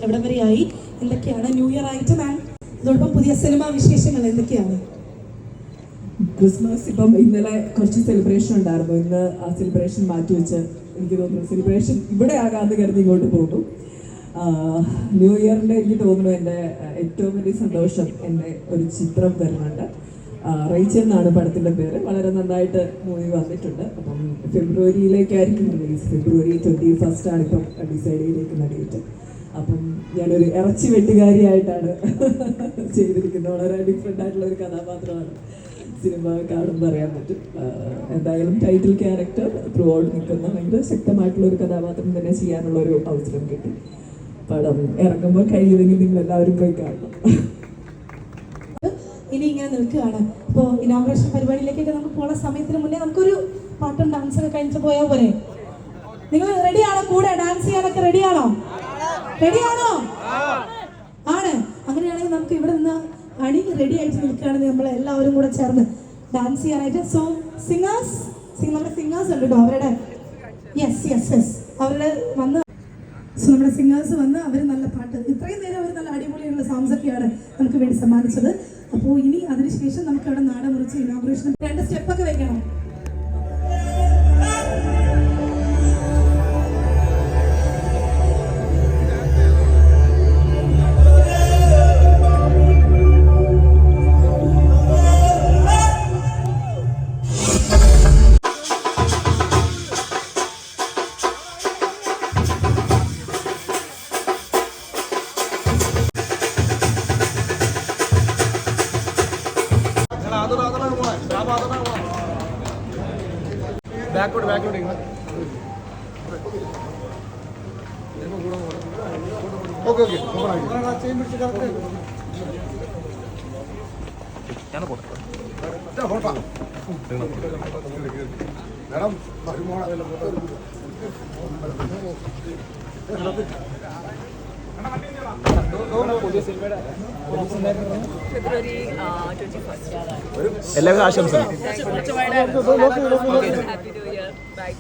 എവിടെ വരെയായി, എന്തൊക്കെയാണ് ന്യൂ ഇയർ ആയിട്ട് മാം അതോടൊപ്പം പുതിയ സിനിമാ വിശേഷങ്ങൾ എന്തൊക്കെയാണ്? ക്രിസ്മസ് ഇപ്പം ഇന്നലെ കുറച്ച് സെലിബ്രേഷൻ ഉണ്ടായിരുന്നു. ഇന്ന് ആ സെലിബ്രേഷൻ മാറ്റിവെച്ച് എനിക്ക് തോന്നുന്നു സെലിബ്രേഷൻ ഇവിടെ ആകാതെ കരുതി ഇങ്ങോട്ട് പോകും. ന്യൂ ഇയറിൻ്റെ എനിക്ക് തോന്നുന്നു എൻ്റെ ഏറ്റവും വലിയ സന്തോഷം എൻ്റെ ഒരു ചിത്രം വരുന്നുണ്ട്. റേച്ചൽ എന്നാണ് പടത്തിൻ്റെ പേര്. വളരെ നന്നായിട്ട് മൂവി വന്നിട്ടുണ്ട്. അപ്പം ഫെബ്രുവരിയിലേക്കായിരിക്കും റിലീസ്. ഫെബ്രുവരി 21 ഇപ്പം ഡിസൈഡ് ചെയ്തിരിക്കുന്ന ഡേറ്റ്. അപ്പം ഞാനൊരു ഇറച്ചി വെട്ടുകാരിയായിട്ടാണ് ചെയ്തിരിക്കുന്നത്. വളരെ ഡിഫറെൻ്റ് ആയിട്ടുള്ള ഒരു കഥാപാത്രമാണ്. സിനിമ കാണുമ്പോൾ അറിയാൻ പറ്റും. എന്തായാലും ടൈറ്റിൽ ക്യാരക്ടർ ത്രൂ ഔട്ട് നിൽക്കുന്ന ഭയങ്കര ശക്തമായിട്ടുള്ള ഒരു കഥാപാത്രം തന്നെ ചെയ്യാനുള്ള ഒരു അവസരം കിട്ടി. പടം ഇറങ്ങുമ്പോൾ കഴിയുമെങ്കിൽ നിങ്ങൾ എല്ലാവരും പോയി കാണണം. ഇനി ഇങ്ങനെ നിൽക്കുകയാണ്. ഇപ്പോൾ ഇനോഗ്രേഷൻ പരിപാടിയിലേക്കൊക്കെ നമുക്ക് പോകുന്ന സമയത്തിന് മുന്നേ നമുക്കൊരു പാട്ടും ഡാൻസൊക്കെ കഴിഞ്ഞിട്ട് പോയാൽ പോരെ? നിങ്ങൾ റെഡിയാണോ? കൂടെ ഡാൻസ് ചെയ്യാനൊക്കെ റെഡിയാണോ? റെഡിയാണോ? ആണ്. അങ്ങനെയാണെങ്കിൽ നമുക്ക് ഇവിടെ നിന്ന് അണി റെഡി ആയിട്ട് നിൽക്കുകയാണെങ്കിൽ നമ്മൾ എല്ലാവരും കൂടെ ചേർന്ന് ഡാൻസ് ചെയ്യാനായിട്ട്. സോ നമ്മുടെ സിംഗേഴ്സ് ഉണ്ട് കേട്ടോ. അവരുടെ അവരുടെ വന്ന് നമ്മുടെ സിംഗേഴ്സ് വന്ന് അവർ നല്ല പാട്ട്, ഇത്രയും നേരം അവർ നല്ല അടിപൊളിയുള്ള സോങ്സ് ഒക്കെയാണ് നമുക്ക് വേണ്ടി സമ്മാനിച്ചത്. അപ്പോൾ ഇനി അതിനുശേഷം നമുക്ക് അവിടെ നാടൻ മുറിച്ച് ഇനോഗ്രേഷൻ 2 സ്റ്റെപ്പൊക്കെ വെക്കണം. ബാക്കോട്ട് ഓക്കെ മേഡം ഫെബ്രുവരി 21. എല്ലാവരും ആശംസ. Happy new year. ബൈ.